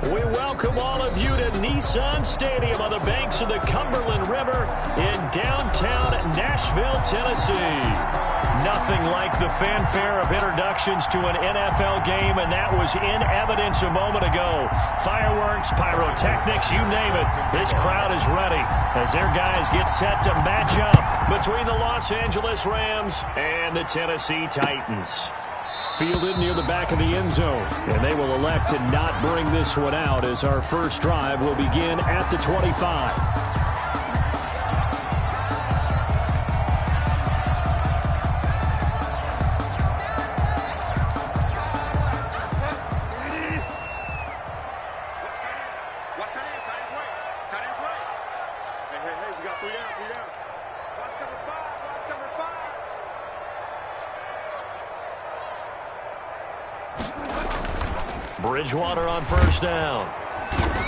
We welcome all of you to Nissan Stadium on the banks of the Cumberland River in downtown Nashville, Tennessee. Nothing like the fanfare of introductions to an NFL game, and that was in evidence a moment ago. Fireworks, pyrotechnics, you name it. This crowd is ready as their guys get set to match up between the Los Angeles Rams and the Tennessee Titans. Fielded near the back of the end zone, and they will elect to not bring this one out as our first drive will begin at the 25. Bridgewater on first down.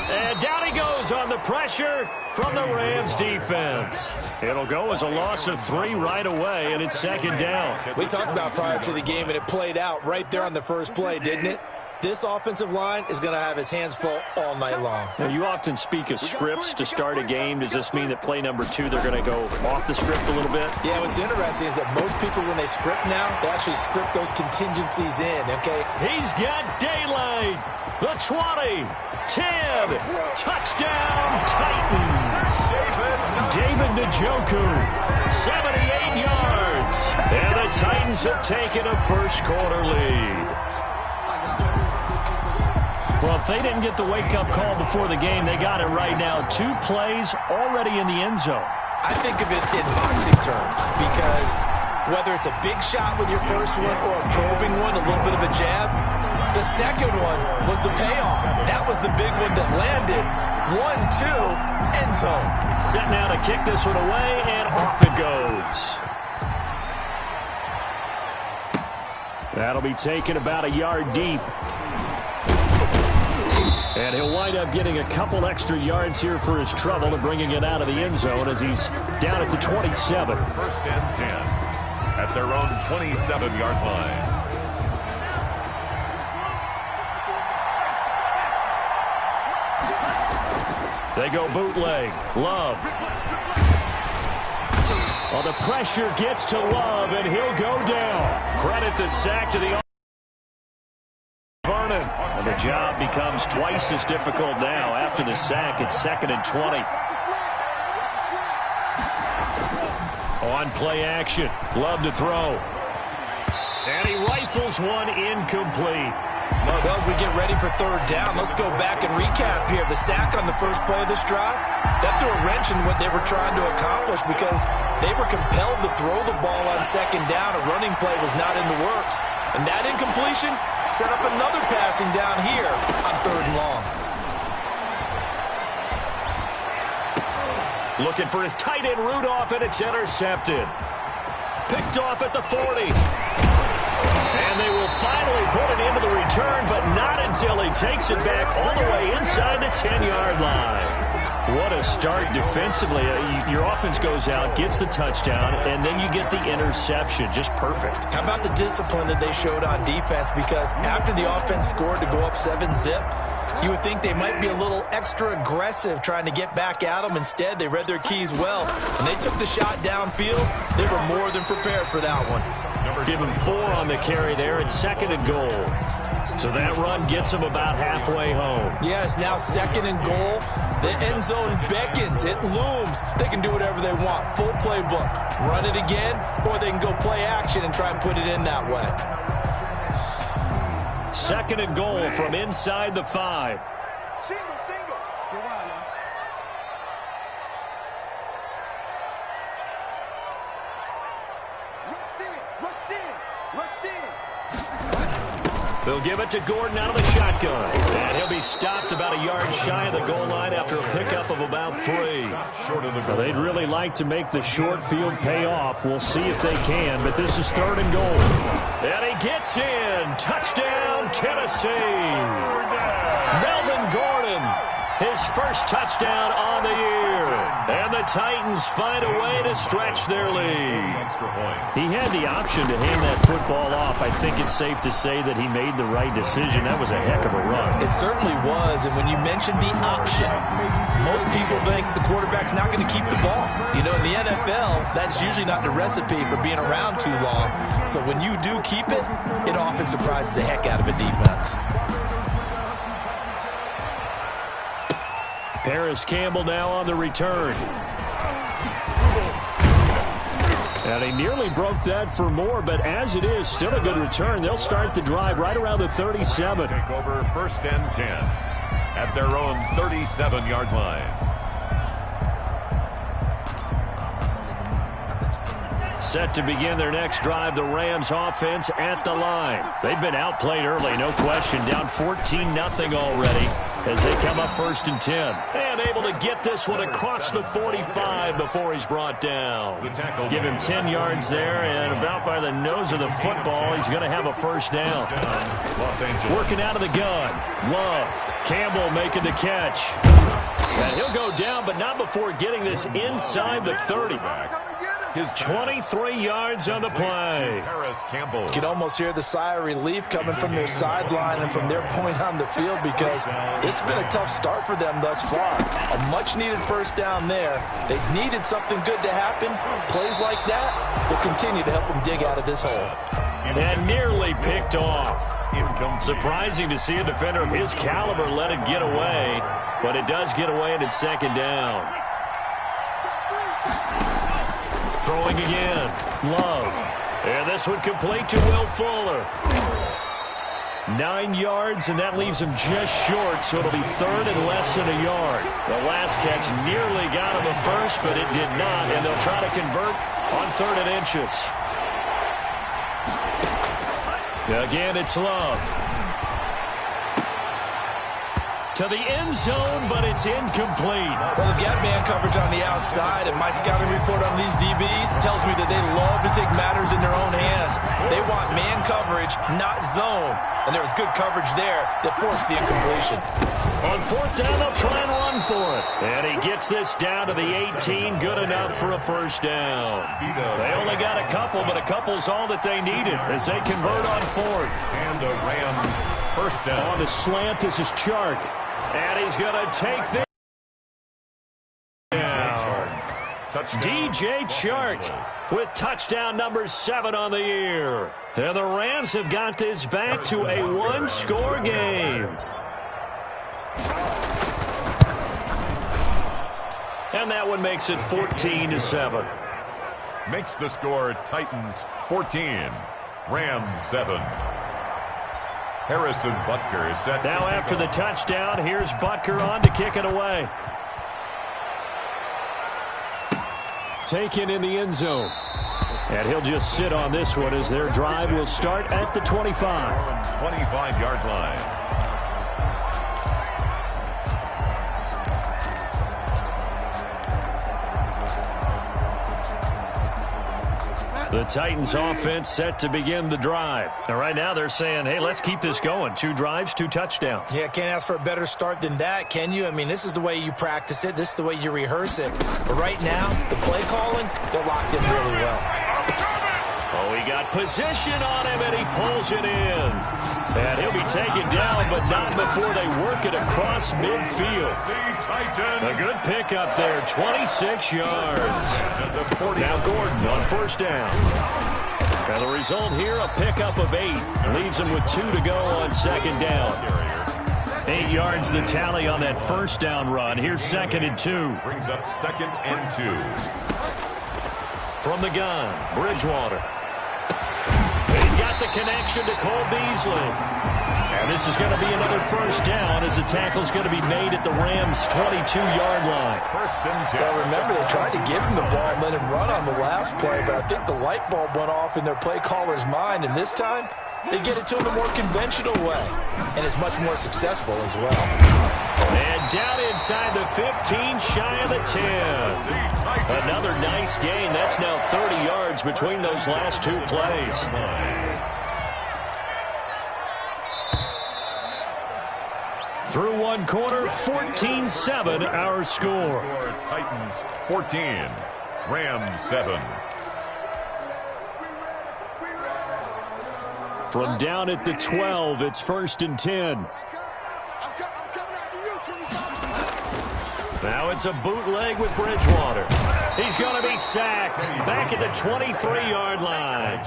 And down he goes on the pressure from the Rams defense. It'll go as a loss of 3 right away, and it's second down. We talked about prior to the game, and it played out right there on the first play, didn't it? This offensive line is going to have his hands full all night long. Now, you often speak of scripts to start a game. Does this mean that play number 2, they're going to go off the script a little bit? Yeah, what's interesting is that most people, when they script now, they actually script those contingencies in, okay? He's got daylight. The 20, 10, touchdown Titans. David Njoku, 78 yards. And the Titans have taken a first quarter lead. Well, if they didn't get the wake-up call before the game, they got it right now. 2 plays already in the end zone. I think of it in boxing terms because whether it's a big shot with your first one or a probing one, a little bit of a jab, the second one was the payoff. That was the big one that landed. 1-2, end zone. Set now to kick this one away, and off it goes. That'll be taken about a yard deep. And he'll wind up getting a couple extra yards here for his trouble and bringing it out of the end zone as he's down at the 27. First and 10 at their own 27-yard line. They go bootleg. Love. Well, the pressure gets to Love, and he'll go down. Credit the sack to the Vernon. And the job becomes twice as difficult now. After the sack, it's 2nd and 20. On play action. Love to throw. And he rifles one incomplete. Well, as we get ready for third down, let's go back and recap here. The sack on the first play of this drive, that threw a wrench in what they were trying to accomplish because they were compelled to throw the ball on second down. A running play was not in the works. And that incompletion set up another passing down here on 3rd and long. Looking for his tight end Rudolph, and it's intercepted. Picked off at the 40. And they will finally put it into the return, but not until he takes it back all the way inside the 10-yard line. What a start defensively. Your offense goes out, gets the touchdown, and then you get the interception. Just perfect. How about the discipline that they showed on defense? Because after the offense scored to go up 7-zip, you would think they might be a little extra aggressive trying to get back at them. Instead, they read their keys well, and they took the shot downfield. They were more than prepared for that one. Give him 4 on the carry there, and 2nd and goal. So that run gets him about halfway home. Yes, now 2nd and goal. The end zone beckons. It looms. They can do whatever they want. Full playbook. Run it again, or they can go play action and try and put it in that way. 2nd and goal from inside the 5. Single. Get wild, y'all. Rush in. They'll give it to Gordon out of the shotgun. And he'll be stopped about a yard shy of the goal line after a pickup of about 3. Well, they'd really like to make the short field pay off. We'll see if they can, but this is 3rd and goal. And he gets in. Touchdown, Tennessee. Melvin Gordon his first touchdown on the year. And the Titans find a way to stretch their lead. He had the option to hand that football off. I think it's safe to say that he made the right decision. That was a heck of a run. It certainly was. And when you mentioned the option, most people think the quarterback's not going to keep the ball. You know, in the NFL, that's usually not the recipe for being around too long. So when you do keep it, it often surprises the heck out of a defense. Paris Campbell now on the return. And he nearly broke that for more, but as it is, still a good return. They'll start the drive right around the 37. Take over 1st and 10 at their own 37-yard line. Set to begin their next drive, the Rams offense at the line. They've been outplayed early, no question. Down 14-0 already as they come up 1st and 10. And able to get this one across the 45 before he's brought down. Give him 10 yards there, and about by the nose of the football, he's going to have a first down. Working out of the gun. Love. Campbell making the catch. And he'll go down, but not before getting this inside the 30. His 23 yards on the play. You can almost hear the sigh of relief coming from their sideline and from their point on the field, because this has been a tough start for them thus far. A much-needed first down there. They've needed something good to happen. Plays like that will continue to help them dig out of this hole. And nearly picked off. Surprising to see a defender of his caliber let it get away, but it does get away and it's 2nd down. Throwing again. Love. And this one complete to Will Fuller. 9 yards, and that leaves him just short, so it'll be 3rd and less than a yard. The last catch nearly got him a first, but it did not, and they'll try to convert on 3rd and inches. Again, it's Love. To the end zone, but it's incomplete. Well, they've got man coverage on the outside, and my scouting report on these DBs tells me that they love to take matters in their own hands. They want man coverage, not zone. And there was good coverage there that forced the incompletion. On 4th down, they'll try and run for it. And he gets this down to the 18, good enough for a first down. They only got a couple, but a couple's all that they needed as they convert on 4th. And the Rams first down. On the slant, this is Chark. And he's going to take this down. DJ Chark with touchdown number 7 on the year. And the Rams have got this back to a 1-score game. And that one makes it 14-7. Makes the score Titans 14, Rams 7. Harrison Butker is set. Now after the touchdown, here's Butker on to kick it away. Taken in the end zone. And he'll just sit on this one as their drive will start at the 25. 25-yard line. The Titans offense set to begin the drive. And right now they're saying, hey, let's keep this going. 2 drives, 2 touchdowns. Yeah, can't ask for a better start than that, can you? I mean, this is the way you practice it. This is the way you rehearse it. But right now, the play calling, they're locked in really well. Oh, he got position on him, and he pulls it in. And he'll be taken down, but not before they work it across midfield. A good pickup there, 26 yards. Now Gordon on first down. And the result here, a pickup of 8. Leaves him with 2 to go on second down. 8 yards the tally on that first down run. Here's 2nd and 2. Brings up 2nd and 2. From the gun, Bridgewater. He's got the connection to Cole Beasley. And this is going to be another first down as the tackle's going to be made at the Rams' 22-yard line. First and 10. Well, remember, they tried to give him the ball and let him run on the last play, but I think the light bulb went off in their play caller's mind, and this time they get it to him a more conventional way, and it's much more successful as well. And down inside the 15, shy of the 10. Another nice gain. That's now 30 yards between those last 2 plays. Through one quarter, 14-7 our score. Titans 14, Rams 7. From down at the 12, it's 1st and 10. Now it's a bootleg with Bridgewater. He's going to be sacked back at the 23-yard line.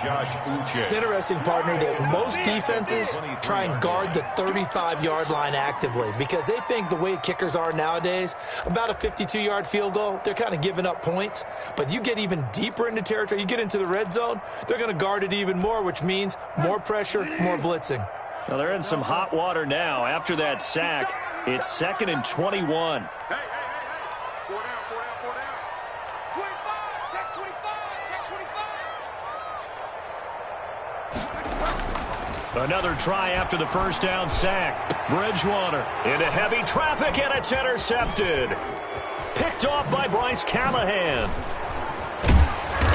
It's interesting, partner, that most defenses try and guard the 35-yard line actively because they think the way kickers are nowadays, about a 52-yard field goal, they're kind of giving up points. But you get even deeper into territory, you get into the red zone, they're going to guard it even more, which means more pressure, more blitzing. Well, they're in some hot water now. After that sack, it's 2nd and 21. Another try after the first down sack. Bridgewater into heavy traffic, and it's intercepted. Picked off by Bryce Callahan.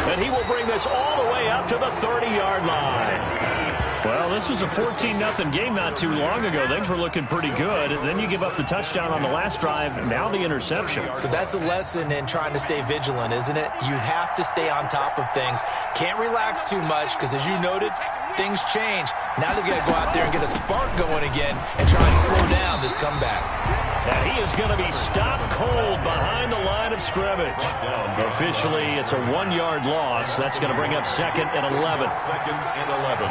And he will bring this all the way up to the 30-yard line. Well, this was a 14-0 game not too long ago. Things were looking pretty good. Then you give up the touchdown on the last drive. Now the interception. So that's a lesson in trying to stay vigilant, isn't it? You have to stay on top of things. Can't relax too much because, as you noted, things change. Now they got to go out there and get a spark going again and try and slow down this comeback. And he is going to be stopped cold behind the line of scrimmage. Officially, it's a 1-yard loss. That's going to bring up 2nd and 11. 2nd and 11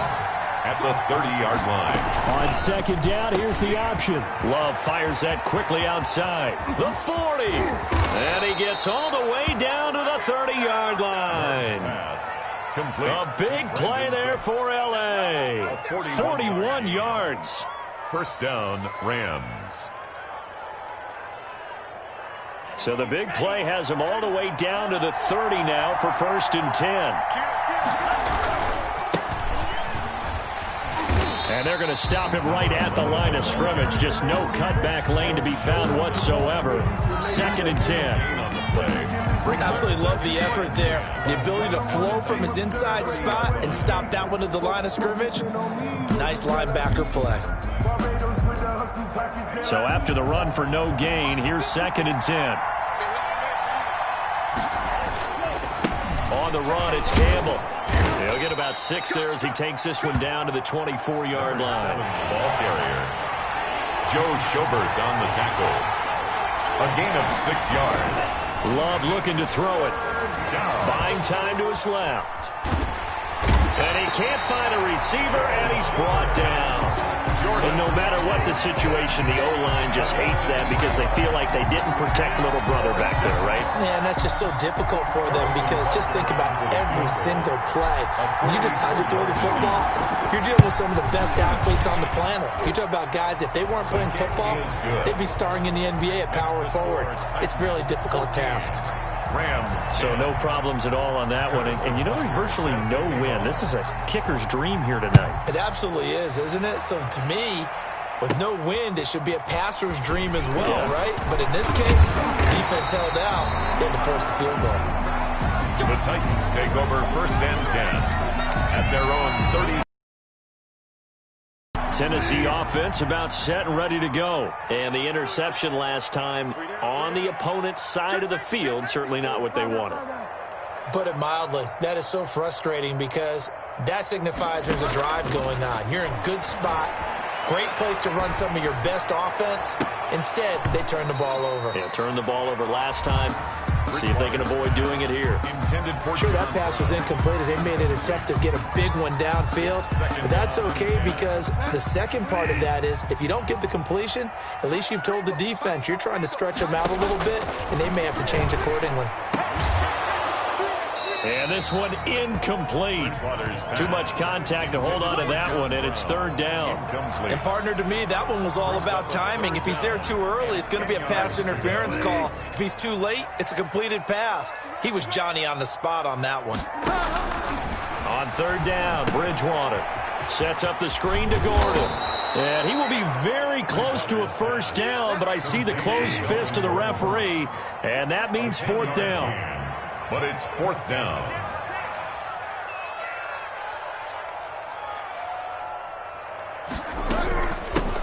at the 30-yard line. On 2nd down, here's the option. Love fires that quickly outside. The 40. And he gets all the way down to the 30-yard line. Complete. A big play there for L.A. 41 yards. 1st down, Rams. So the big play has him all the way down to the 30 now for 1st and 10. And they're going to stop him right at the line of scrimmage. Just no cutback lane to be found whatsoever. 2nd and 10. Absolutely love the effort there. The ability to flow from his inside spot and stop that one at the line of scrimmage. Nice linebacker play. So after the run for no gain, here's 2nd and 10. On the run, it's Campbell. He'll get about 6 there as he takes this one down to the 24-yard line. Ball carrier. Joe Schobert on the tackle. A gain of 6 yards. Love looking to throw it. Buying time to his left. And he can't find a receiver, and he's brought down. And no matter what the situation, the O-line just hates that because they feel like they didn't protect little brother back there, right? Yeah, and that's just so difficult for them because just think about every single play. When you decide to throw the football, you're dealing with some of the best athletes on the planet. You talk about guys, if they weren't playing football, they'd be starring in the NBA at power forward. It's a really difficult task. Rams. So no problems at all on that one. And you know, there's virtually no win. This is a kicker's dream here tonight. It absolutely is, isn't it? So to me, with no wind, it should be a passer's dream as well, right? But in this case, defense held out. They had to force the field goal. The Titans take over 1st and 10 at their own 30. Tennessee offense about set and ready to go. And the interception last time on the opponent's side of the field, certainly not what they wanted. Put it mildly, that is so frustrating because that signifies there's a drive going on. You're in good spot, great place to run some of your best offense. Instead, they turn the ball over. Yeah, turned the ball over last time. See if they can avoid doing it here. Sure, that pass was incomplete as they made an attempt to get a big one downfield. But that's okay because the second part of that is if you don't get the completion, at least you've told the defense you're trying to stretch them out a little bit, and they may have to change accordingly. And this one incomplete. Too much contact to hold on to that one, and it's 3rd down. And partner, to me, that one was all about timing. If he's there too early, it's going to be a pass interference call. If he's too late, it's a completed pass. He was Johnny on the spot on that one. On 3rd down, Bridgewater sets up the screen to Gordon. And he will be very close to a 1st down, but I see the closed fist of the referee, and that means 4th down. But it's 4th down.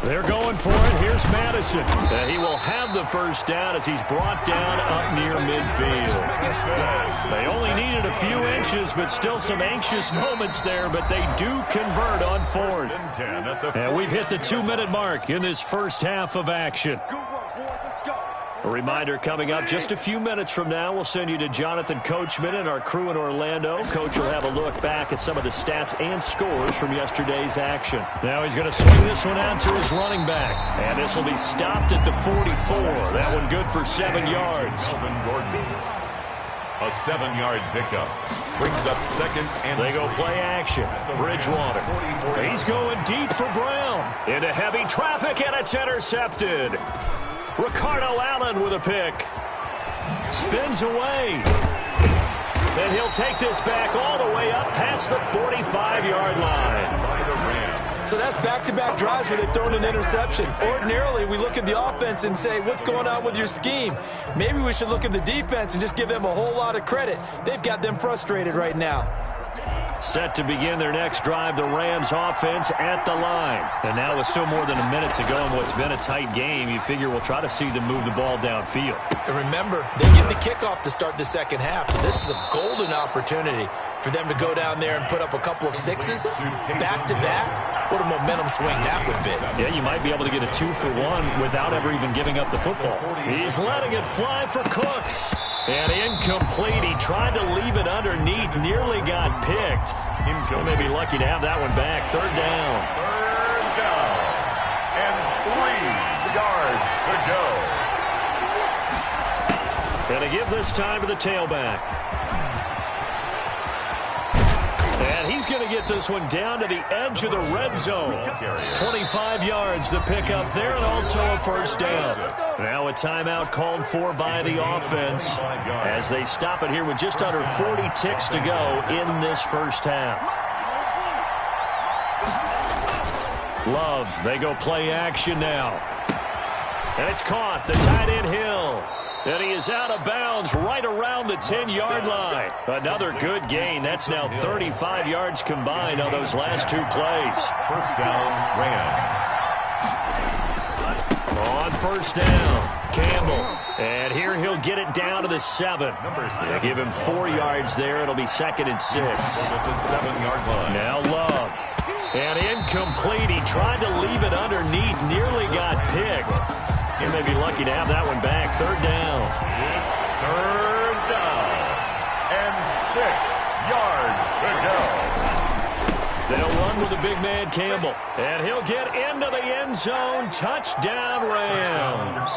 They're going for it. Here's Madison. He will have the first down as he's brought down up near midfield. They only needed a few inches, but still some anxious moments there, but they do convert on fourth. And we've hit the 2-minute mark in this first half of action. A reminder coming up just a few minutes from now. We'll send you to Jonathan Coachman and our crew in Orlando. Coach will have a look back at some of the stats and scores from yesterday's action. Now he's going to swing this one out to his running back. And this will be stopped at the 44. That one good for 7 yards. A 7-yard pickup brings up second and they go play action. Bridgewater. He's going deep for Brown. Into heavy traffic, and it's intercepted. Ricardo Allen with a pick. Spins away. And he'll take this back all the way up past the 45-yard line. So that's back-to-back drives where they've thrown an interception. Ordinarily, we look at the offense and say, what's going on with your scheme? Maybe we should look at the defense and just give them a whole lot of credit. They've got them frustrated right now. Set to begin their next drive, the Rams offense at the line. And now with still more than a minute to go in what's been a tight game, you figure we'll try to see them move the ball downfield. And remember, they get the kickoff to start the second half, so this is a golden opportunity for them to go down there and put up a couple of sixes back-to-back. What a momentum swing that would be. Yeah, you might be able to get a 2-for-1 without ever even giving up the football. He's letting it fly for Cooks. And incomplete. He tried to leave it underneath. Nearly got picked. He may be lucky to have that one back. Third down. Third down. And 3 yards to go. Going to give this time to the tailback. And he's going to get this one down to the edge of the red zone. 25 yards the pickup there, and also a first down. Now a timeout called for by the offense as they stop it here with just under 40 ticks to go in this first half. Love, they go play action now. And it's caught, the tight end Hill. And he is out of bounds right around the 10-yard line. Another good gain. That's now 35 yards combined on those last 2 plays. First down, Rams. On first down, Campbell. And here he'll get it down to the 7. They give him 4 yards there. It'll be 2nd and 6. At the 7-yard line. Now Love. And incomplete. He tried to leave it underneath. Nearly got picked. He may be lucky to have that one back. Third down. It's third down. And 6 yards to go. They'll run with the big man Campbell. And he'll get into the end zone. Touchdown Rams.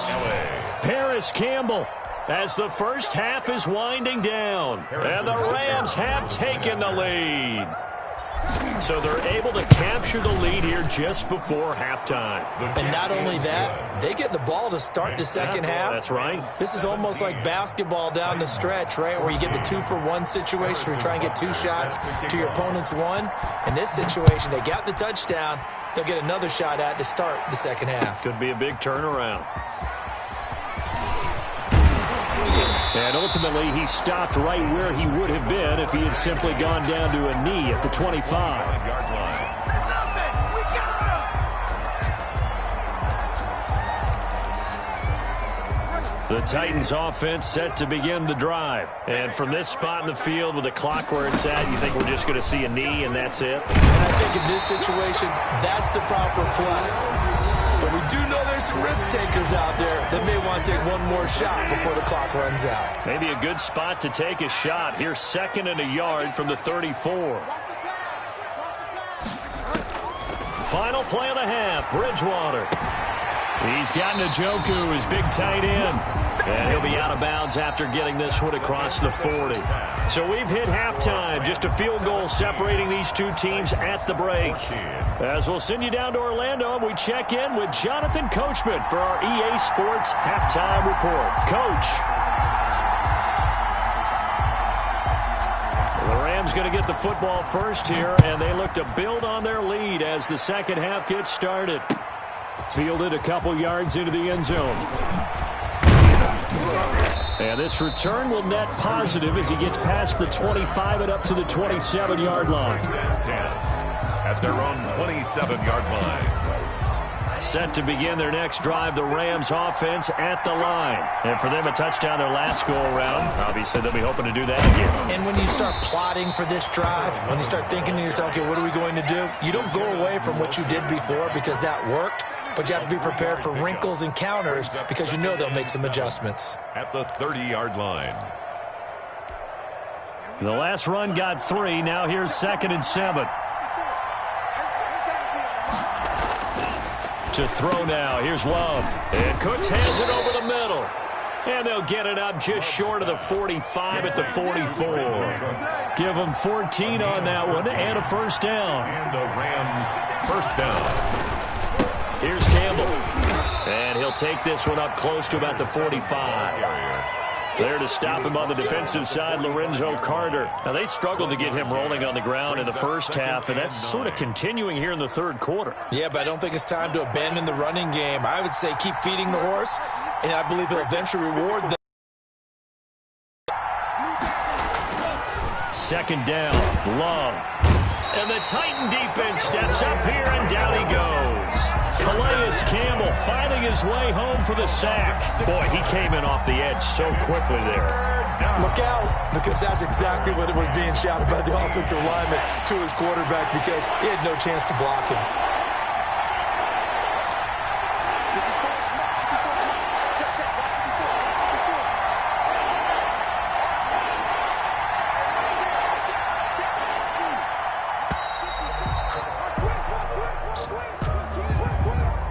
Paris Campbell as the first half is winding down. And the Rams have taken the lead. So they're able to capture the lead here just before halftime. And not only that, they get the ball to start the second half. That's right. This is almost like basketball down the stretch, right, where you get the 2-for-1 situation where you try and get 2 shots to your opponent's 1. In this situation, they got the touchdown. They'll get another shot at to start the second half. Could be a big turnaround. And ultimately, he stopped right where he would have been if he had simply gone down to a knee at the 25. The Titans offense set to begin the drive. And from this spot in the field with the clock where it's at, you think we're just going to see a knee and that's it? And I think in this situation, that's the proper play. But we do know there's some risk takers out there that may want to take one more shot before the clock runs out. Maybe a good spot to take a shot. Here's 2nd and a yard from the 34. Final play of the half, Bridgewater. He's got Njoku, his big tight end. And he'll be out of bounds after getting this one across the 40. So we've hit halftime. Just a field goal separating these two teams at the break. As we'll send you down to Orlando, and we check in with Jonathan Coachman for our EA Sports Halftime Report. Coach. The Rams going to get the football first here, and they look to build on their lead as the second half gets started. Fielded a couple yards into the end zone. And this return will net positive as he gets past the 25 and up to the 27-yard line. At their own 27-yard line. Set to begin their next drive, the Rams offense at the line. And for them, a touchdown their last go-around. Obviously, they'll be hoping to do that again. And when you start plotting for this drive, when you start thinking to yourself, okay, what are we going to do? You don't go away from what you did before because that worked, but you have to be prepared for wrinkles and counters because you know they'll make some adjustments. At the 30-yard line. The last run got 3. Now here's 2nd and 7. To throw now. Here's Love. And Cooks has it over the middle. And they'll get it up just short of the 45 at the 44. Give them 14 on that one and a first down. And the Rams first down. Here's Campbell. And he'll take this one up close to about the 45. There to stop him on the defensive side, Lorenzo Carter. Now, they struggled to get him rolling on the ground in the first half, and that's sort of continuing here in the third quarter. Yeah, but I don't think it's time to abandon the running game. I would say keep feeding the horse, and I believe he'll eventually reward them. 2nd down, Love. And the Titan defense steps up here, and down he goes. Calais Campbell finding his way home for the sack. Boy, he came in off the edge so quickly there. Look out, because that's exactly what it was being shouted by the offensive lineman to his quarterback because he had no chance to block him.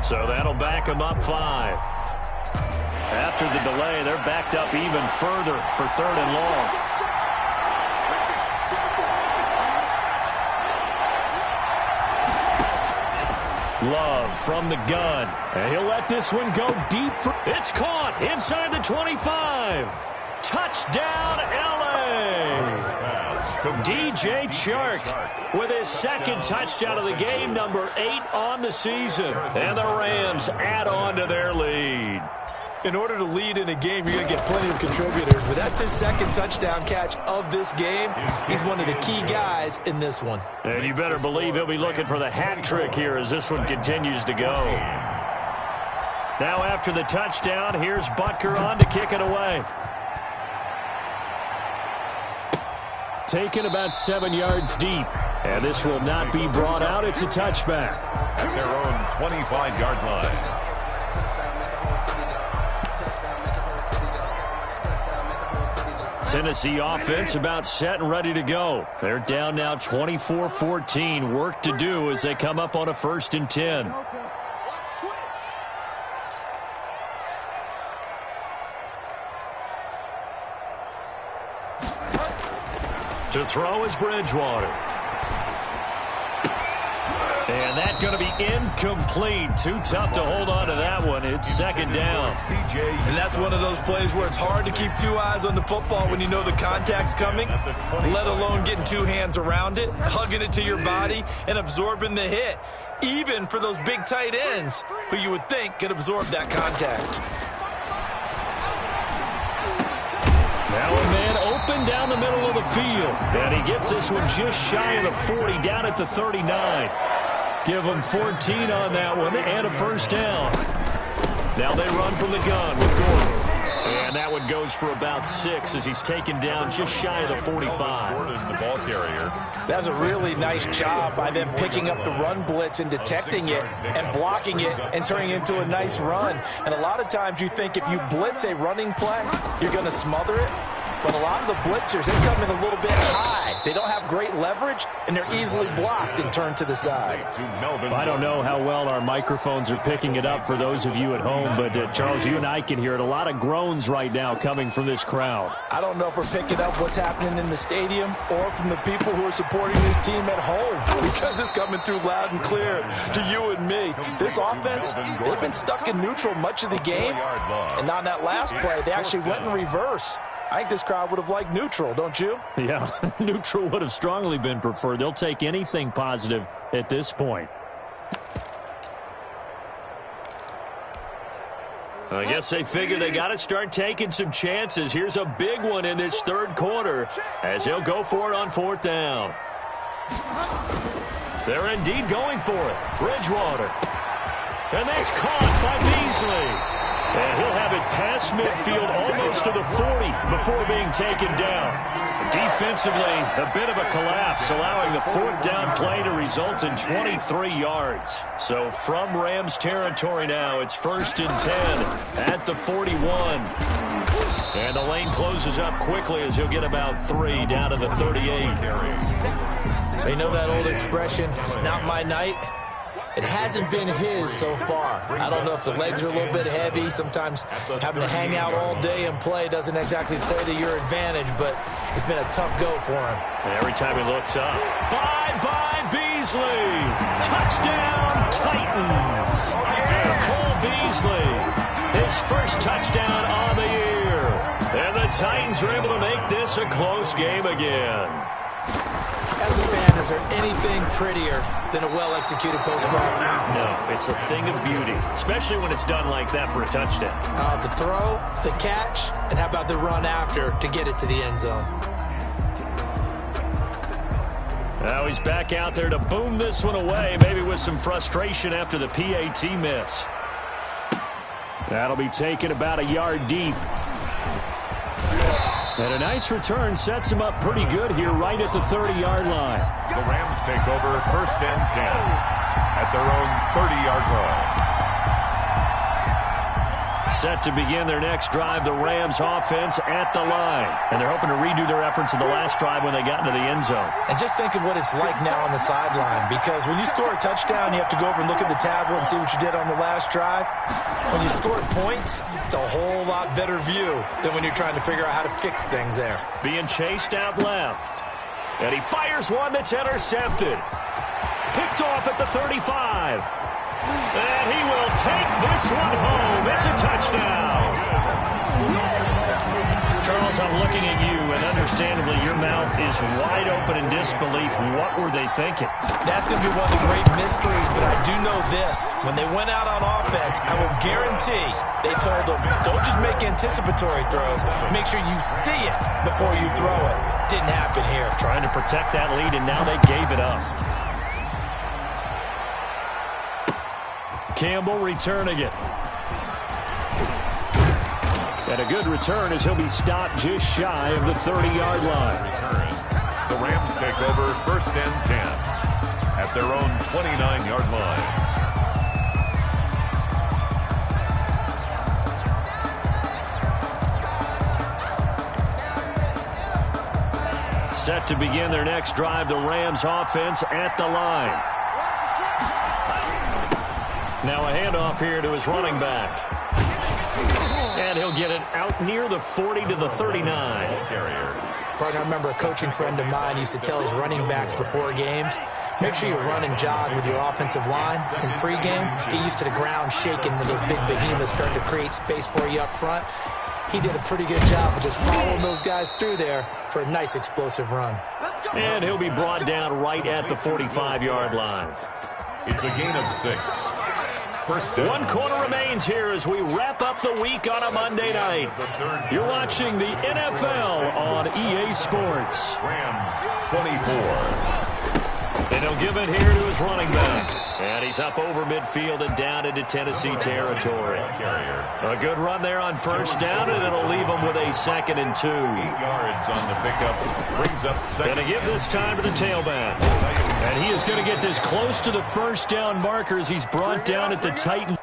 So that'll back them up 5. After the delay, they're backed up even further for 3rd and long. Love from the gun. And he'll let this one go deep. It's caught inside the 25. Touchdown, L.A. DJ Chark with his 2nd touchdown of the game, number 8 on the season. And the Rams add on to their lead. In order to lead in a game, you're going to get plenty of contributors, but that's his 2nd touchdown catch of this game. He's one of the key guys in this one. And you better believe he'll be looking for the hat trick here as this one continues to go. Now after the touchdown, here's Butker on to kick it away. Taken about 7 yards deep. And this will not be brought out. It's a touchback. At their own 25-yard line. Tennessee offense about set and ready to go. They're down now 24-14. Work to do as they come up on a 1st and 10. To throw is Bridgewater. And that's going to be incomplete. Too tough to hold on to that one. It's 2nd down. And that's one of those plays where it's hard to keep 2 eyes on the football when you know the contact's coming, let alone getting 2 hands around it, hugging it to your body, and absorbing the hit, even for those big tight ends who you would think could absorb that contact. Now a man open down the middle of the field. And he gets this one just shy of the 40, down at the 39. Give him 14 on that one and a first down. Now they run from the gun with Gordon. And that one goes for about 6 as he's taken down just shy of the 45. Gordon, the ball carrier. That's a really nice job by them picking up the run blitz and detecting it and blocking it and turning it into a nice run. And a lot of times you think if you blitz a running play, you're going to smother it. But a lot of the blitzers, they come in a little bit high. They don't have great leverage, and they're easily blocked and turned to the side. I don't know how well our microphones are picking it up for those of you at home, but Charles, you and I can hear it. A lot of groans right now coming from this crowd. I don't know if we're picking up what's happening in the stadium or from the people who are supporting this team at home, because it's coming through loud and clear to you and me. This offense, they've been stuck in neutral much of the game, and on that last play, they actually went in reverse. I think this crowd would have liked neutral, don't you? Yeah, neutral would have strongly been preferred. They'll take anything positive at this point. I guess they figure they got to start taking some chances. Here's a big one in this third quarter as he'll go for it on 4th down. They're indeed going for it. Bridgewater. And that's caught by Beasley. And he'll have it past midfield almost to the 40 before being taken down. Defensively, a bit of a collapse, allowing the fourth down play to result in 23 yards. So from Rams territory now, it's 1st and 10 at the 41. And the lane closes up quickly as he'll get about 3 down to the 38. They know that old expression, it's not my night. It hasn't been his so far. I don't know if the legs are a little bit heavy. Sometimes having to hang out all day and play doesn't exactly play to your advantage, but it's been a tough go for him. And every time he looks up, bye-bye Beasley. Touchdown Titans. Cole Beasley, his first touchdown on the year. And the Titans are able to make this a close game again. As a fan, is there anything prettier than a well-executed post grab? No, it's a thing of beauty, especially when it's done like that for a touchdown. The throw, the catch, and how about the run after to get it to the end zone? Now he's back out there to boom this one away, maybe with some frustration after the PAT miss. That'll be taken about a yard deep. And a nice return sets him up pretty good here right at the 30-yard line. The Rams take over 1st and 10 at their own 30-yard line. Set to begin their next drive, the Rams offense at the line. And they're hoping to redo their efforts in the last drive when they got into the end zone. And just think of what it's like now on the sideline, because when you score a touchdown, you have to go over and look at the tablet and see what you did on the last drive. When you scored points, it's a whole lot better view than when you're trying to figure out how to fix things there. Being chased out left. And he fires one that's intercepted. Picked off at the 35. And he will take this one home. It's a touchdown. Charles, I'm looking at you, and understandably your mouth is wide open in disbelief. What were they thinking? That's going to be one of the great mysteries, but I do know this. When they went out on offense, I will guarantee they told them, don't just make anticipatory throws. Make sure you see it before you throw it. Didn't happen here. Trying to protect that lead, and now they gave it up. Campbell returning it. And a good return as he'll be stopped just shy of the 30-yard line. Return. The Rams take over 1st and 10 at their own 29-yard line. Set to begin their next drive, the Rams offense at the line. Now a handoff here to his running back. And he'll get it out near the 40 to the 39. Partner, I remember a coaching friend of mine used to tell his running backs before games, make sure you run and jog with your offensive line in pregame. Get used to the ground shaking when those big behemoths start to create space for you up front. He did a pretty good job of just following those guys through there for a nice explosive run. And he'll be brought down right at the 45-yard line. It's a gain of 6. One quarter remains here as we wrap up the week on a Monday night. You're watching the NFL on EA Sports. Rams 24. And he'll give it here to his running back. And he's up over midfield and down into Tennessee territory. A good run there on 1st down, and it'll leave him with a 2nd and 2. 8 yards on the pickup. Brings up 2nd. Going to give this time to the tailback. And he is going to get this close to the 1st down marker as he's brought down at the Titans.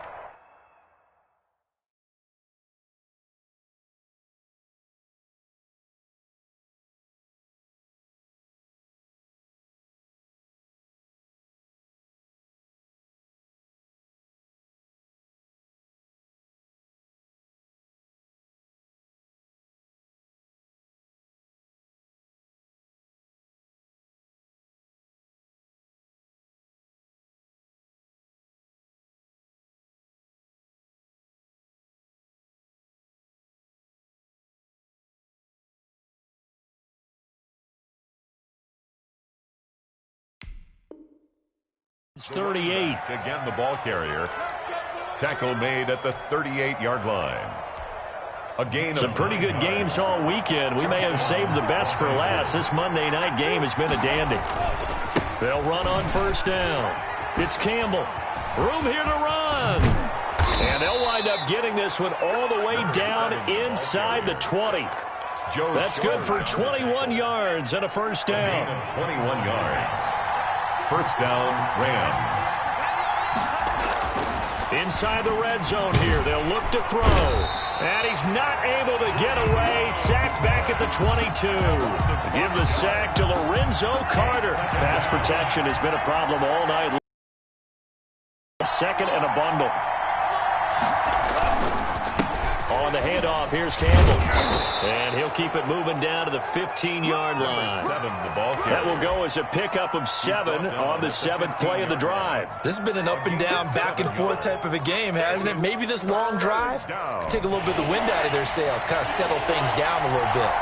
It's 38. Again, the ball carrier. Tackle made at the 38-yard line. A gain. Some pretty good games all weekend. We may have saved the best for last. This Monday night game has been a dandy. They'll run on 1st down. It's Campbell. Room here to run. And they'll wind up getting this one all the way down inside the 20. That's good for 21 yards and a first down. 21 yards. First down, Rams. Inside the red zone here, they'll look to throw. And he's not able to get away. Sacked back at the 22. Give the sack to Lorenzo Carter. Pass protection has been a problem all night. Second and a bundle. On the handoff, here's Campbell. And he'll keep it moving down to the 15-yard line. That will go as a pickup of 7 on the 7th play of the drive. This has been an up and down, back and forth type of a game, hasn't it? Maybe this long drive take a little bit of the wind out of their sails, kind of settle things down a little bit.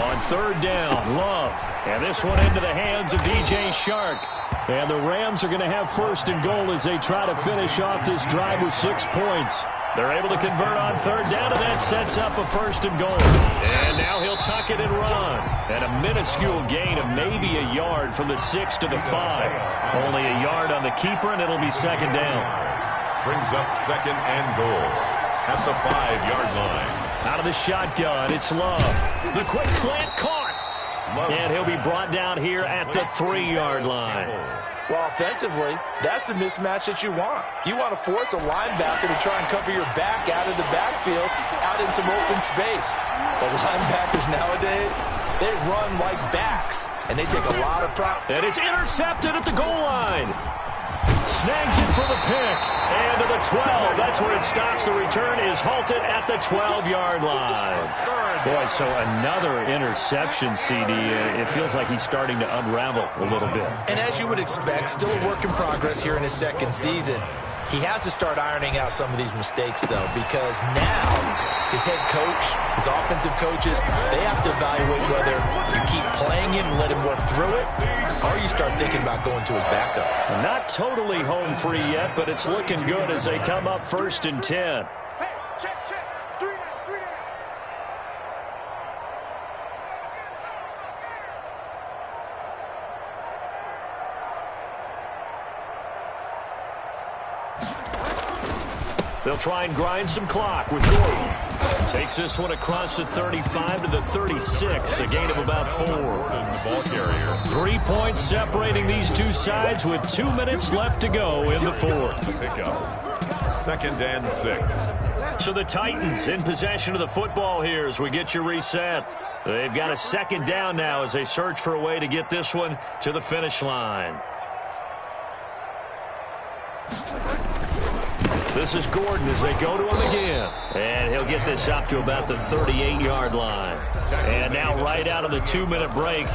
On third down, Love. And this one into the hands of DJ Shark. And the Rams are going to have first and goal as they try to finish off this drive with 6 points. They're able to convert on third down, and that sets up a first and goal. And now he'll tuck it and run. And a minuscule gain of maybe a yard from the 6 to the 5. Only a yard on the keeper, and it'll be second down. Brings up second and goal at the 5-yard line. Out of the shotgun, it's Love. The quick slant caught. And he'll be brought down here at the 3-yard line. Well, offensively, that's the mismatch that you want. You want to force a linebacker to try and cover your back out of the backfield, out in some open space. The linebackers nowadays, they run like backs, and they take a lot of prop. And it's intercepted at the goal line. Snags it for the pick. And to the 12. That's where it stops. The return is halted at the 12-yard line. Boy, so another interception, CD. It feels like he's starting to unravel a little bit. And as you would expect, still a work in progress here in his second season. He has to start ironing out some of these mistakes, though, because now his head coach, his offensive coaches, they have to evaluate whether you keep playing him and let him work through it, or you start thinking about going to his backup. Not totally home free yet, but it's looking good as they come up first and 10. Hey, check. 3 down, 3 down. They'll try and grind some clock with Gordon. Takes this one across the 35 to the 36, a gain of about 4. The ball carrier. 3 points separating these two sides with 2 minutes left to go in the fourth. Pickup. Second and 6. So the Titans in possession of the football here as we get you reset. They've got a second down now as they search for a way to get this one to the finish line. This is Gordon as they go to him again. And he'll get this up to about the 38-yard line. And now right out of the 2-minute break,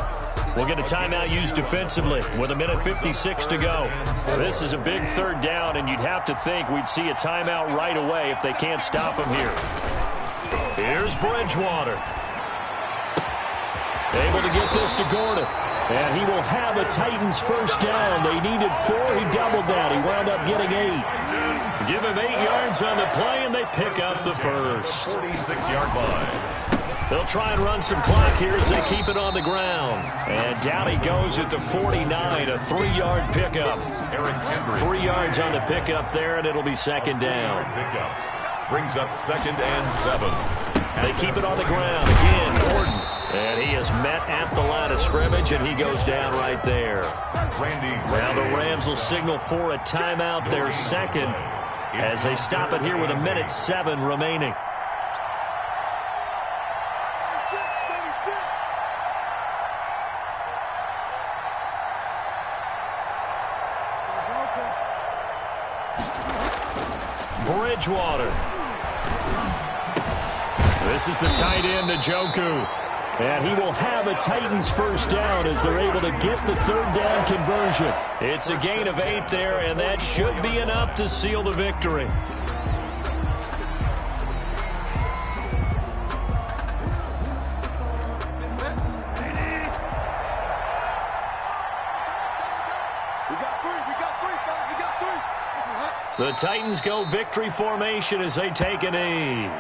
we'll get a timeout used defensively with 1:56 to go. This is a big third down, and you'd have to think we'd see a timeout right away if they can't stop him here. Here's Bridgewater. Able to get this to Gordon. And he will have a Titans first down. They needed 4. He doubled that. He wound up getting 8. Give him 8 yards on the play, and they pick up the first. 46-yard line. They'll try and run some clock here as they keep it on the ground. And down he goes at the 49, a 3-yard pickup. Eric Henry. 3 yards on the pickup there, and it'll be second down. Pickup. Brings up second and 7. They keep it on the ground. Again, Gordon. And he is met at the line of scrimmage, and he goes down right there. Now the Rams will signal for a timeout, their second, as they stop it here with 1:07 remaining. Bridgewater. This is the tight end, Njoku. And he will have a Titans first down as they're able to get the third down conversion. It's a gain of 8 there, and that should be enough to seal the victory. The Titans go victory formation as they take a knee.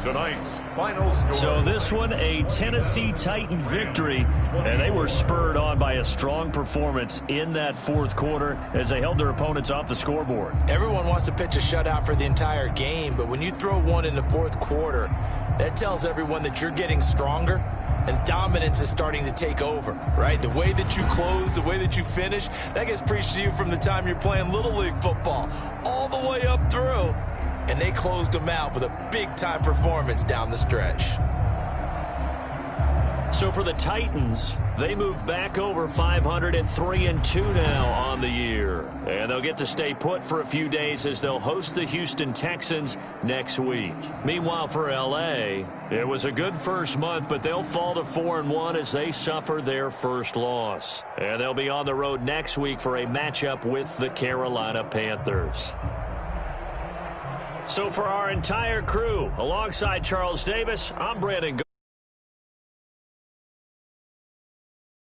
Tonight's final score. So this one, a Tennessee Titan victory, and they were spurred on by a strong performance in that fourth quarter as they held their opponents off the scoreboard. Everyone wants to pitch a shutout for the entire game, but when you throw one in the fourth quarter, that tells everyone that you're getting stronger and dominance is starting to take over, right? The way that you close, the way that you finish, that gets preached to you from the time you're playing Little League football all the way up through. And they closed them out with a big-time performance down the stretch. So for the Titans, they move back over 500 at 3-2 now on the year. And they'll get to stay put for a few days as they'll host the Houston Texans next week. Meanwhile, for L.A., it was a good first month, but they'll fall to 4-1 as they suffer their first loss. And they'll be on the road next week for a matchup with the Carolina Panthers. So for our entire crew, alongside Charles Davis, I'm Brandon.